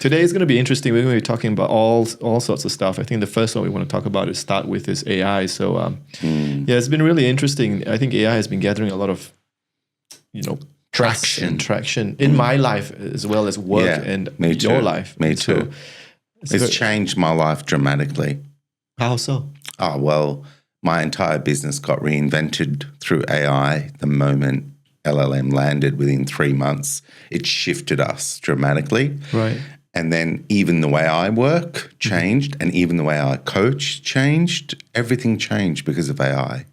Today is going to be interesting. We're going to be talking about all sorts of stuff. I think the first one we want to talk about is AI. So yeah, it's been really interesting. I think AI has been gathering a lot of, traction in my life as well as work and your life. Me too. So it's changed my life dramatically. How so? Oh, well, my entire business got reinvented through AI the moment LLM landed. Within 3 months. It shifted us dramatically. Right. And then even the way I work changed, and even the way I coach changed. Everything changed because of AI.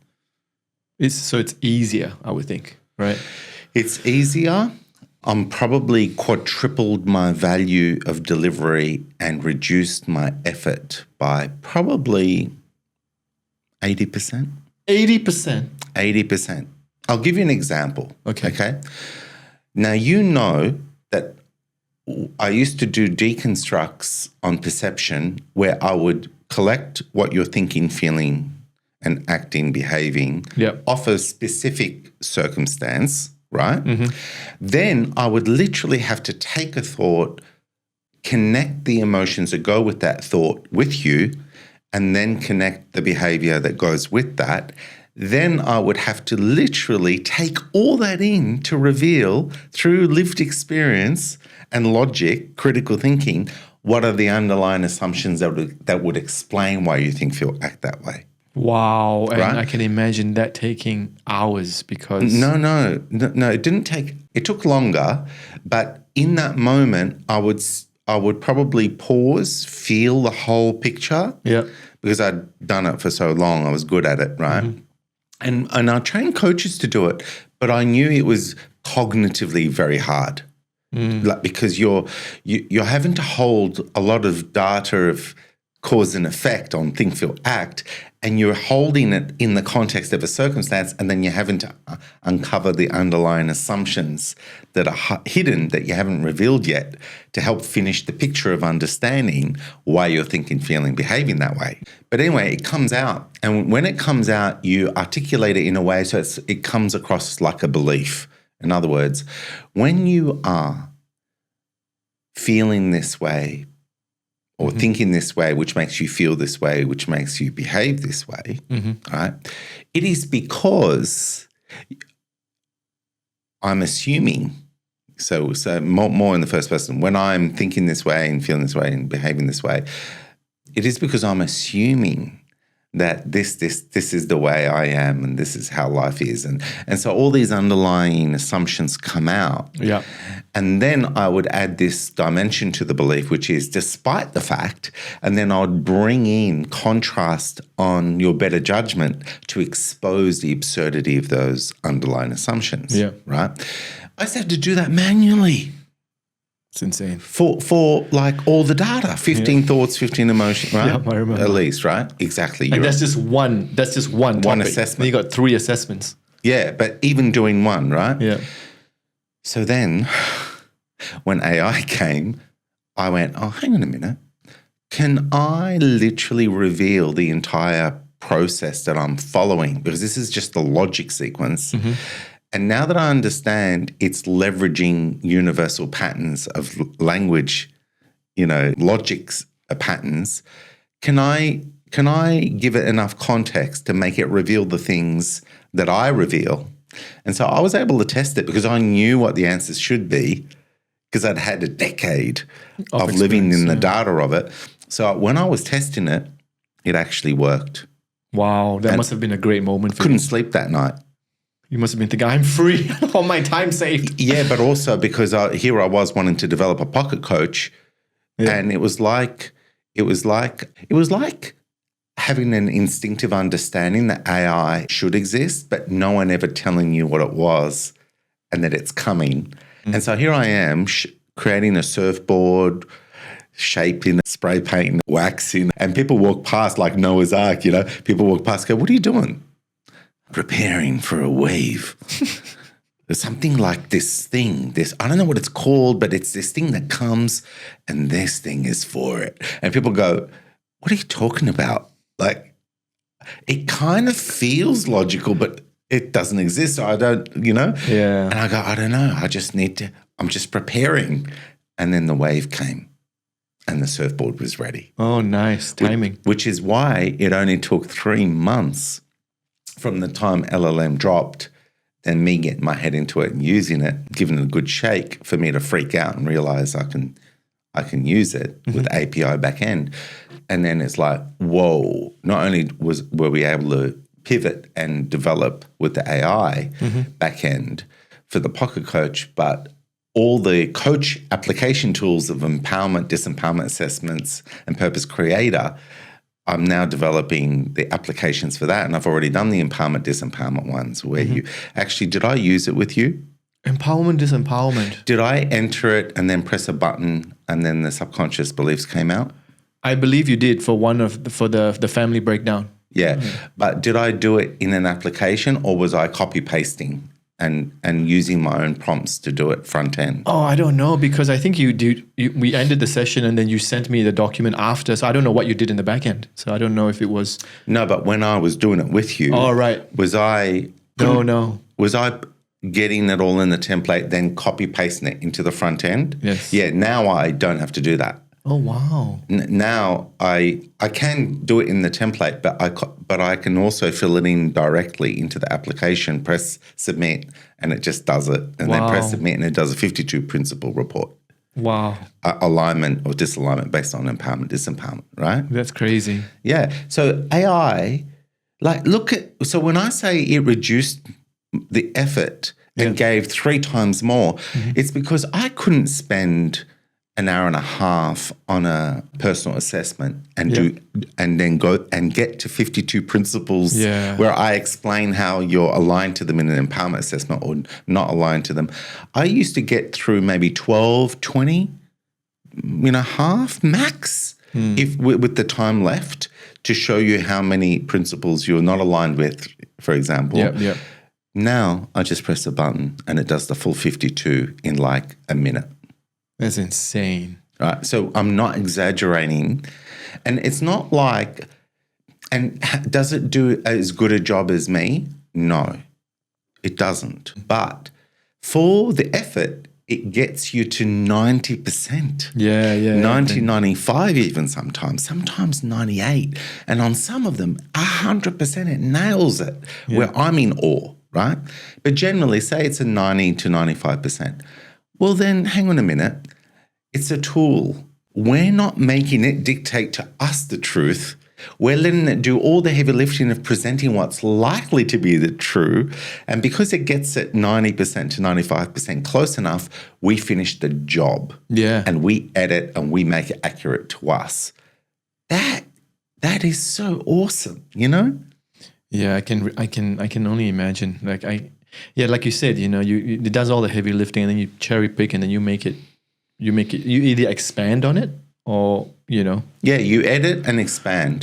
So it's easier, I would think, right? It's easier. I'm probably quadrupled my value of delivery and reduced my effort by probably 80%. 80%? 80%. I'll give you an example. Okay. Now, you know that I used to do deconstructs on perception where I would collect what you're thinking, feeling, and acting, behaving off a specific circumstance, right? Mm-hmm. Then I would literally have to take a thought, connect the emotions that go with that thought with you, and then connect the behavior that goes with that. Then I would have to literally take all that in to reveal through lived experience and logic, critical thinking, what are the underlying assumptions that would explain why you think, feel, act that way. Wow. Right? And I can imagine that taking hours because... No, it didn't take... It took longer, but in that moment, I would probably pause, feel the whole picture. Yeah. Because I'd done it for so long, I was good at it, right? Mm-hmm. And I trained coaches to do it, but I knew it was cognitively very hard. Because you're having to hold a lot of data of cause and effect on think, feel, act, and you're holding it in the context of a circumstance, and then you're having to uncover the underlying assumptions that are hidden that you haven't revealed yet to help finish the picture of understanding why you're thinking, feeling, behaving that way. But anyway, it comes out, and when it comes out, you articulate it in a way so it comes across like a belief. In other words, when you are feeling this way or thinking this way, which makes you feel this way, which makes you behave this way, right? It is because I'm assuming, so more in the first person, when I'm thinking this way and feeling this way and behaving this way, it is because I'm assuming that this is the way I am and this is how life is. And so all these underlying assumptions come out. Yeah. And then I would add this dimension to the belief, which is despite the fact, and then I would bring in contrast on your better judgment to expose the absurdity of those underlying assumptions. Yeah. Right? I just have to do that manually. It's insane. For like all the data, 15 thoughts, 15 emotions, right? Yeah, I remember. At least, right? Exactly. And that's just one topic. Assessment. Then you got 3 assessments. Yeah, but even doing one, right? Yeah. So then when AI came, I went, oh, hang on a minute. Can I literally reveal the entire process that I'm following? Because this is just the logic sequence. And now that I understand it's leveraging universal patterns of language, logics patterns, can I give it enough context to make it reveal the things that I reveal? And so I was able to test it because I knew what the answers should be because I'd had a decade of living in the data of it. So when I was testing it, it actually worked. Wow, that must have been a great moment for you. Couldn't sleep that night. You must have been thinking, I'm free, all my time saved. Yeah, but also because here I was wanting to develop a pocket coach, and it was like having an instinctive understanding that AI should exist, but no one ever telling you what it was and that it's coming. And so here I am creating a surfboard, shaping, spray painting, waxing, and people walk past like Noah's Ark, People walk past and go, what are you doing? Preparing for a wave. There's something like this thing, I don't know what it's called, but it's this thing that comes and this thing is for it. And people go, what are you talking about? Like, it kind of feels logical, but it doesn't exist. So I don't, Yeah. And I go, I don't know. I'm just preparing. And then the wave came. and the surfboard was ready. Oh, nice timing. Which is why it only took 3 months from the time LLM dropped and me getting my head into it and using it, giving it a good shake for me to freak out and realize I can use it with API backend. And then it's like, whoa, not only were we able to pivot and develop with the AI backend for the Pocket Coach, but all the coach application tools of empowerment, disempowerment assessments, and purpose creator, I'm now developing the applications for that. And I've already done the empowerment, disempowerment ones where you actually, did I use it with you? Empowerment, disempowerment. Did I enter it and then press a button and then the subconscious beliefs came out? I believe you did for the family breakdown. Yeah. But did I do it in an application or was I copy pasting and using my own prompts to do it front end? Oh, I don't know, because I think we ended the session and then you sent me the document after. So I don't know what you did in the back end. So I don't know if it was. No, but when I was doing it with you. Oh, right. Was I. No. Was I getting it all in the template, then copy pasting it into the front end? Yes. Yeah, now I don't have to do that. Oh, wow. Now I can do it in the template, but I can also fill it in directly into the application, press submit, and it just does it. And then press submit, and it does a 52 principle report. Wow. Alignment or disalignment based on empowerment, disempowerment, right? That's crazy. Yeah. So AI, so when I say it reduced the effort and gave 3 times more, it's because I couldn't spend an hour and a half on a personal assessment and then go and get to 52 principles where I explain how you're aligned to them in an empowerment assessment or not aligned to them. I used to get through maybe 12, 20, half max if with the time left to show you how many principles you're not aligned with, for example. Yeah. Now I just press a button and it does the full 52 in like a minute. That's insane. Right. So I'm not exaggerating. And it's not like, and does it do as good a job as me? No, it doesn't. But for the effort, it gets you to 90%. Yeah. 90, 95 even sometimes 98. And on some of them, 100%, it nails it where I'm in awe, right? But generally, say it's a 90 to 95%. Well, then hang on a minute. It's a tool. We're not making it dictate to us the truth. We're letting it do all the heavy lifting of presenting what's likely to be the true. And because it gets it 90% to 95% close enough, we finish the job. Yeah. And we edit and we make it accurate to us. That is so awesome, Yeah, I can only imagine. Like you said, it does all the heavy lifting and then you cherry pick and then you either expand on it or, Yeah, you edit and expand.